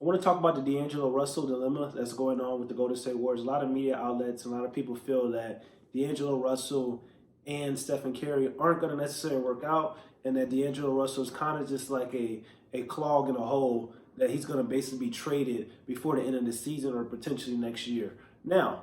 I want to talk about the D'Angelo Russell dilemma that's going on with the Golden State Warriors. A lot of media outlets and a lot of people feel that D'Angelo Russell and Stephen Curry aren't going to necessarily work out, and that D'Angelo Russell is kind of just like a clog in a hole that he's going to basically be traded before the end of the season or potentially next year. Now,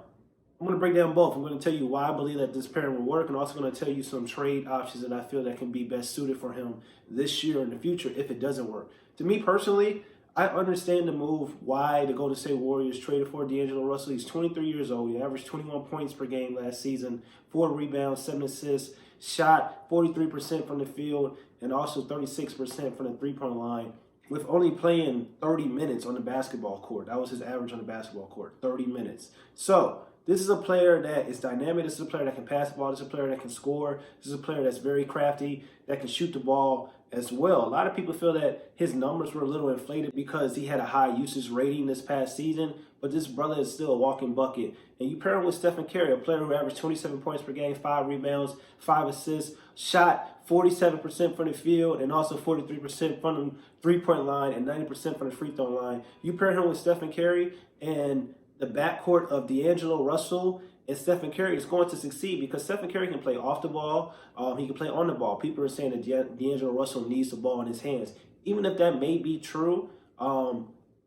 I'm going to break down both. I'm going to tell you why I believe that this pairing will work, and also going to tell you some trade options that I feel that can be best suited for him this year and in the future if it doesn't work. To me personally, I understand the move, why the Golden State Warriors traded for D'Angelo Russell. He's 23 years old. He averaged 21 points per game last season, 4 rebounds, 7 assists, shot 43% from the field, and also 36% from the three-point line, with only playing 30 minutes on the basketball court. That was his average on the basketball court, 30 minutes. So this is a player that is dynamic. This is a player that can pass the ball. This is a player that can score. This is a player that's very crafty, that can shoot the ball as well. A lot of people feel that his numbers were a little inflated because he had a high usage rating this past season, but this brother is still a walking bucket. And you pair him with Stephen Curry, a player who averaged 27 points per game, 5 rebounds, 5 assists, shot 47% from the field, and also 43% from the three-point line and 90% from the free throw line. You pair him with Stephen Curry, and the backcourt of D'Angelo Russell and Stephen Curry is going to succeed because Stephen Curry can play off the ball. He can play on the ball. People are saying that D'Angelo Russell needs the ball in his hands. Even if that may be true,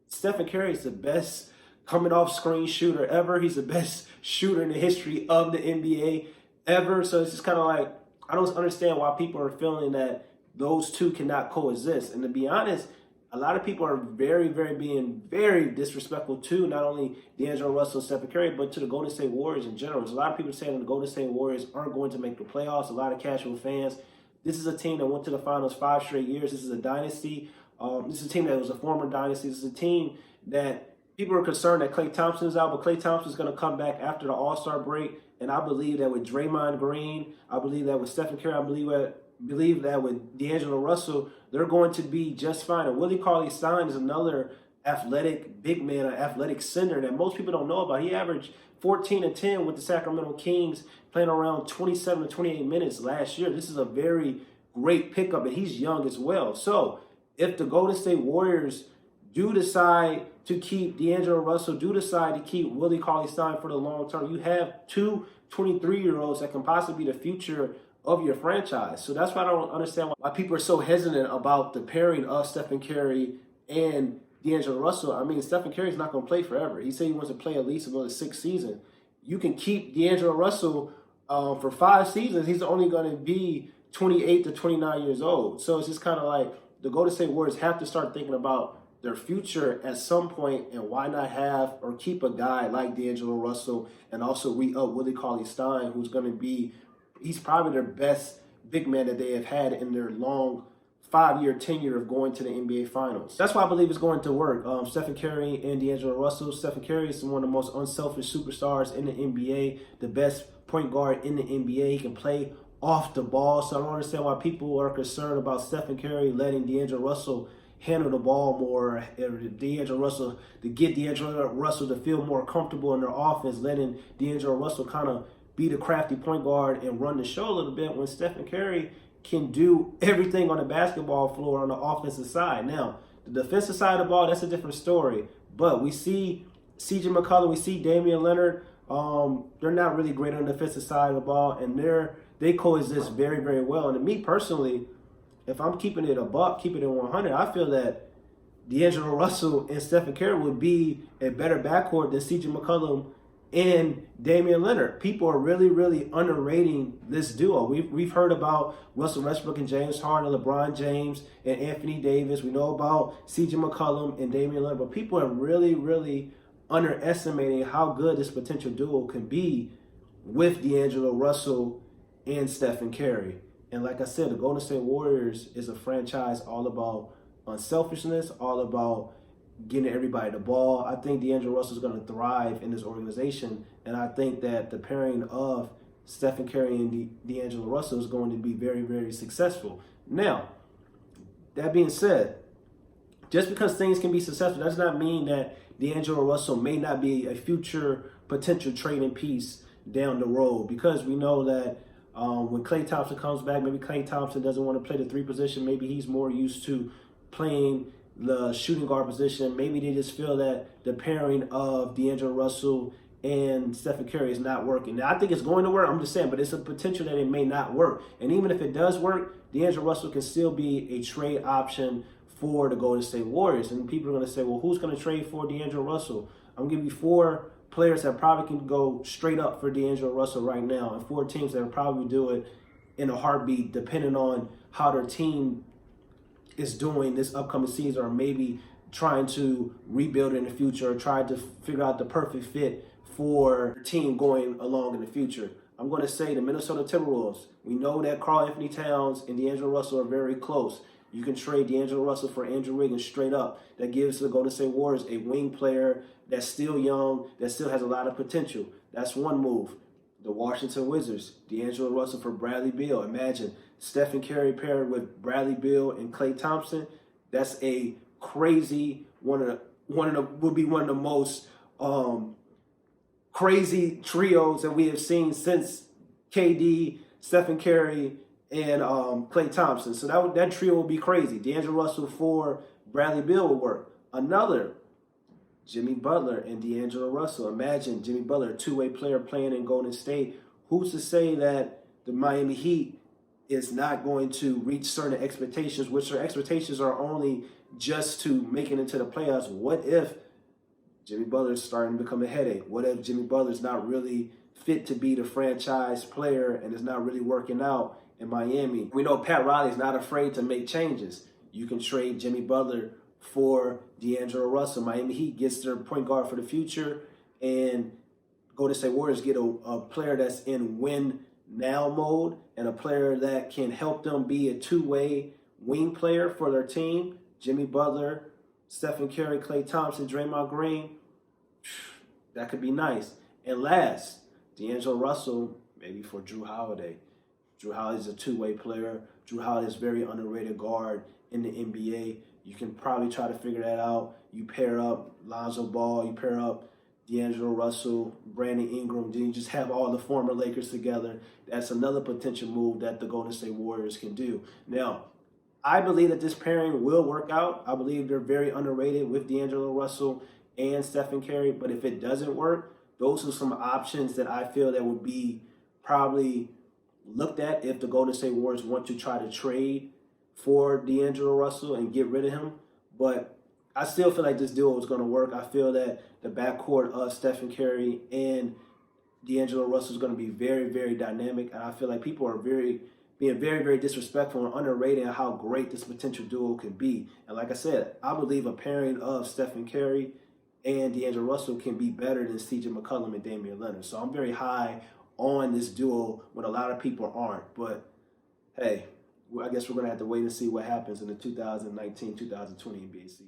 Stephen Curry is the best coming off screen shooter ever. He's the best shooter in the history of the NBA ever. So it's just kind of like, I don't understand why people are feeling that those two cannot coexist. And to be honest, a lot of people are being very disrespectful to not only D'Angelo Russell and Stephen Curry, but to the Golden State Warriors in general. There's a lot of people saying that the Golden State Warriors aren't going to make the playoffs. A lot of casual fans. This is a team that went to the finals 5 straight years. This is a dynasty. This is a team that was a former dynasty. This is a team that people are concerned that Klay Thompson is out, but Klay Thompson is going to come back after the All-Star break. And I believe that with Draymond Green, I believe that with Stephen Curry, I believe that with D'Angelo Russell, they're going to be just fine. And Willie Cauley-Stein is another athletic big man, an athletic center that most people don't know about. He averaged 14 and 10 with the Sacramento Kings, playing around 27 to 28 minutes last year. This is a very great pickup, and he's young as well. So if the Golden State Warriors do decide to keep D'Angelo Russell, do decide to keep Willie Cauley-Stein for the long term, you have two 23-year-olds that can possibly be the future of your franchise. So that's why I don't understand why people are so hesitant about the pairing of Stephen Curry and D'Angelo Russell. I mean, Stephen Curry's not going to play forever. He said he wants to play at least another 6 seasons. You can keep D'Angelo Russell for 5 seasons. He's only going to be 28 to 29 years old. So it's just kind of like the Golden State Warriors have to start thinking about their future at some point, and why not have or keep a guy like D'Angelo Russell and also re-up Willie Cauley-Stein, who's going to be, he's probably their best big man that they have had in their long 5-year tenure of going to the NBA Finals. That's why I believe it's going to work. Stephen Curry and D'Angelo Russell. Stephen Curry is one of the most unselfish superstars in the NBA, the best point guard in the NBA. He can play off the ball, so I don't understand why people are concerned about Stephen Curry letting D'Angelo Russell handle the ball more, D'Angelo Russell, to get D'Angelo Russell to feel more comfortable in their offense, letting D'Angelo Russell kind of be the crafty point guard and run the show a little bit, when Stephen Curry can do everything on the basketball floor on the offensive side. Now, the defensive side of the ball, that's a different story. But we see CJ McCollum, we see Damian Leonard. They're not really great on the defensive side of the ball, and they coexist very well. And to me personally, if I'm keeping it a buck, keeping it 100, I feel that D'Angelo Russell and Stephen Curry would be a better backcourt than CJ McCollum and Damian Leonard. People are really underrating this duo. We've heard about Russell Westbrook and James Harden, LeBron James and Anthony Davis. We know about CJ McCollum and Damian Leonard, but people are really underestimating how good this potential duo can be with D'Angelo Russell and Stephen Curry. And like I said, the Golden State Warriors is a franchise all about unselfishness, all about getting everybody the ball. I think D'Angelo Russell is going to thrive in this organization, and I think that the pairing of Stephen Curry and D'Angelo Russell is going to be very successful. Now, that being said, just because things can be successful does not mean that D'Angelo Russell may not be a future potential trading piece down the road, because we know that when Klay Thompson comes back, maybe Klay Thompson doesn't want to play the 3 position. Maybe he's more used to playing the shooting guard position. Maybe they just feel that the pairing of D'Angelo Russell and Stephen Curry is not working. Now, I think it's going to work. I'm just saying, but it's a potential that it may not work. And even if it does work, D'Angelo Russell can still be a trade option for the Golden State Warriors. And people are going to say, well, who's going to trade for D'Angelo Russell? I'm going to give you 4 players that probably can go straight up for D'Angelo Russell right now, and 4 teams that will probably do it in a heartbeat, depending on how their team is doing this upcoming season, or maybe trying to rebuild in the future, or try to figure out the perfect fit for the team going along in the future. I'm going to say the Minnesota Timberwolves. We know that Karl Anthony Towns and D'Angelo Russell are very close. You can trade D'Angelo Russell for Andrew Wiggins straight up. That gives the Golden State Warriors a wing player that's still young, that still has a lot of potential. That's one move. The Washington Wizards, D'Angelo Russell for Bradley Beal. Imagine Stephen Curry paired with Bradley Beal and Klay Thompson. That's a crazy would be one of the most crazy trios that we have seen since KD, Stephen Curry, and Klay Thompson. So that trio will be crazy. D'Angelo Russell for Bradley Beal will work. Another, Jimmy Butler and D'Angelo Russell. Imagine Jimmy Butler, a two-way player playing in Golden State. Who's to say that the Miami Heat is not going to reach certain expectations, which their expectations are only just to make it into the playoffs? What if Jimmy Butler's starting to become a headache? What if Jimmy Butler's not really fit to be the franchise player and is not really working out in Miami? We know Pat Riley's not afraid to make changes. You can trade Jimmy Butler for D'Angelo Russell. Miami Heat gets their point guard for the future, and Golden State Warriors get a player that's in win now mode, and a player that can help them be a two-way wing player for their team. Jimmy Butler, Stephen Curry, Klay Thompson, Draymond Green. That could be nice. And last, D'Angelo Russell, maybe for Drew Holiday. Drew Holiday's a two-way player. Drew Holiday's a very underrated guard in the NBA. You can probably try to figure that out. You pair up Lonzo Ball, you pair up D'Angelo Russell, Brandon Ingram, then you just have all the former Lakers together. That's another potential move that the Golden State Warriors can do. Now, I believe that this pairing will work out. I believe they're very underrated with D'Angelo Russell and Stephen Curry. But if it doesn't work, those are some options that I feel that would be probably looked at if the Golden State Warriors want to try to trade for D'Angelo Russell and get rid of him. But I still feel like this duo is going to work. I feel that the backcourt of Stephen Curry and D'Angelo Russell is going to be very, very dynamic. And I feel like people are being very, very disrespectful and underrating how great this potential duo could be. And like I said, I believe a pairing of Stephen Curry and D'Angelo Russell can be better than CJ McCollum and Damian Leonard. So I'm very high on this duo when a lot of people aren't. But hey, I guess we're going to have to wait and see what happens in the 2019-2020 NBA season.